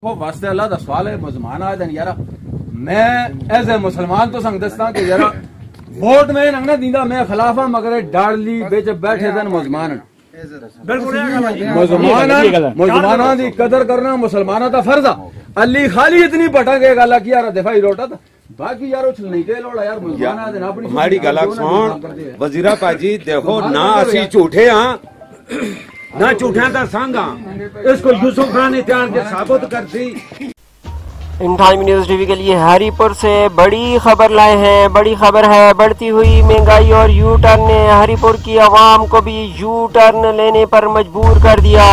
वास्ते अल्लाह दा सवाल है मुसलमान आए दिन यारा मैं एज ए मुसलमान तो संग दस्ता कि यारा वोट में नंगना दींदा मैं खिलाफा मगर डाली बेच बैठे दिन मुसलमान मुसलमाना दी कदर करना मुसलमाना दा फर्ज है। अली खाली इतनी पटके गल की यार दिफाई रोटा बाकी यार उछल नहीं के लोड़ा यार मुसलमाना दिन अपनी हमारी गल सुन वजीरा पाजी देखो ना असी झूठे हां ना झूठिया का संग इसको यूसुफ खान ने त्यान के साबित कर दी। इन टाइम न्यूज़ टीवी के लिए हरिपुर से बड़ी खबर लाए हैं। बड़ी खबर है बढ़ती हुई महंगाई और यू टर्न ने हरिपुर की आवाम को भी यू टर्न लेने पर मजबूर कर दिया।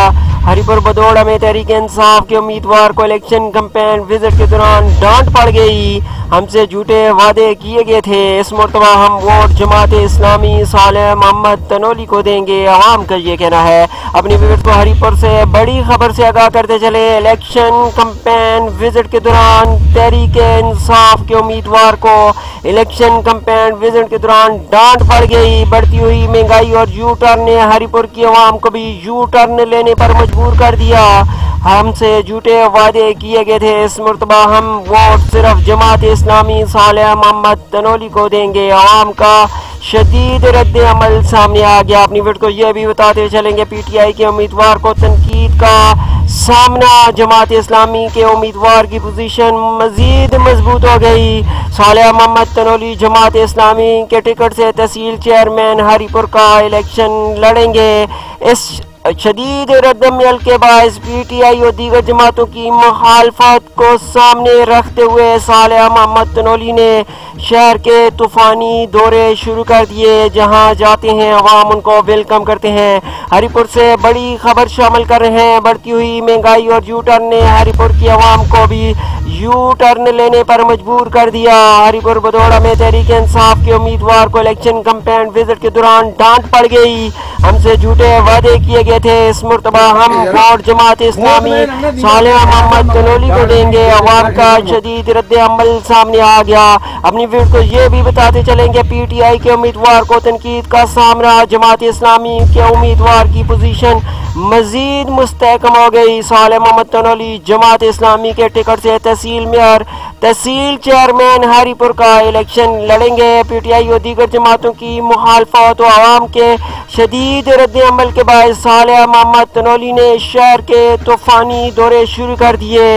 हरिपुर बदौड़ा में तहरीक इंसाफ के उम्मीदवार को इलेक्शन कैंपेन विजिट के दौरान डांट पड़ गई। हमसे झूठे वादे किए गए थे, इस मरतबा हम वोट जमात इस्लामी सालेह मोहम्मद तनोली को देंगे, आवाम का ये कहना है। अपनी विजिट को हरिपुर से बड़ी खबर से आगाह करते चले। इलेक्शन कैंपेन विजिट के दौरान तहरीक इंसाफ के उम्मीदवार को इलेक्शन कैंपेन विजिट के दौरान डांट पड़ गई। बढ़ती हुई महंगाई और यू टर्न ने हरिपुर की आवाम को भी यू टर्न लेने पर मजबूर कर दिया। हमसे झूठे वादे किए गए थे, इस मरतबा हम वोट सिर्फ जमात इस्लामी सालेह मोहम्मद तनोली को देंगे, आवाम का शदीद रद्द अमल सामने आ गया। अपनी वीडियो को यह भी बताते चलेंगे पीटीआई के उम्मीदवार को तनकीद का सामना। जमात इस्लामी के उम्मीदवार की पोजीशन मजीद मजबूत हो गई। सालेह मोहम्मद तनोली जमात इस्लामी के टिकट से तहसील चेयरमैन हरिपुर का इलेक्शन लड़ेंगे। इस शदीद रद्दअमल के बायस पीटीआई और दीगर जमातों की मुखालफत को सामने रखते हुए सालेह मोहम्मद तनोली ने शहर के तूफानी दौरे शुरू कर दिए। जहां जाते हैं अवाम उनको वेलकम करते हैं। हरिपुर से बड़ी खबर शामिल कर रहे हैं। बढ़ती हुई महंगाई और यू टर्न ने हरिपुर की आवाम को भी यू टर्न लेने पर मजबूर कर दिया। हरिपुर बदौड़ा में तहरीक इंसाफ के उम्मीदवार को इलेक्शन कैंपेन विजिट के दौरान डांट पड़ गई। हमसे झूठे वादे किए गए थे, इस मरतबा हम वोट जमात इस्लामी सालेह मोहम्मद तनोली को देंगे, अवाम का शदीद रद्द अमल सामने आ गया। अपनी वीडियो को ये भी बताते चलेंगे पीटीआई के उम्मीदवार को तनकीद का सामना। जमात इस्लामी के उम्मीदवार की पोजीशन मजीद मुस्तहकम हो गई। सालेह मोहम्मद तनोली जमात इस्लामी के टिकट से तहसील मेयर तहसील चेयरमैन हरिपुर का इलेक्शन लड़ेंगे। पीटीआई और दीगर जमातों की मुखालफत और आवाम के शदीद रद्द अमल के बाद सालेह मोहम्मद तनोली ने शहर के तूफानी दौरे शुरू कर दिए।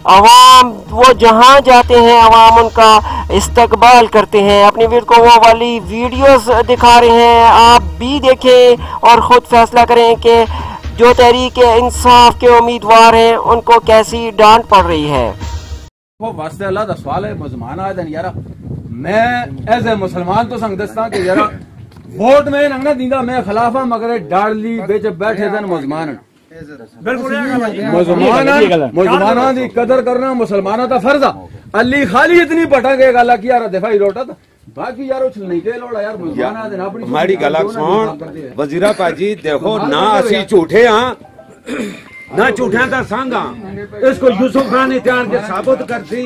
अवाम वो जहां जाते हैं अवाम उनका इस्तकबाल करते हैं। अपनी वीडियो को वो वाली वीडियोस दिखा रहे हैं, आप भी देखें और ख़ुद फैसला करें कि जो तहरीक इंसाफ के उम्मीदवार हैं उनको कैसी डांट पड़ रही है। वो वास्ते अल्लाह दा सवाल है मुसलमान आए दिन यारा मैं एज ए मुसलमान तो संग दस्ता कि यारा वोट में नंगना दींदा मैं खिलाफा मगर डाली बेच बैठे दिन मुसलमान मुसलमाना दी कदर करना मुसलमाना दा फर्ज है। अली खाली इतनी पटके गल की यार दिफाई रोटा बाकी यार उछल नहीं के लोड़ा यार मुसलमाना दिन अपनी हमारी गल सुन वजीरा पाजी देखो ना असी झूठे हां ना झूठिया का संग इसको यूसुफ खान ने त्यान के साबित कर दी।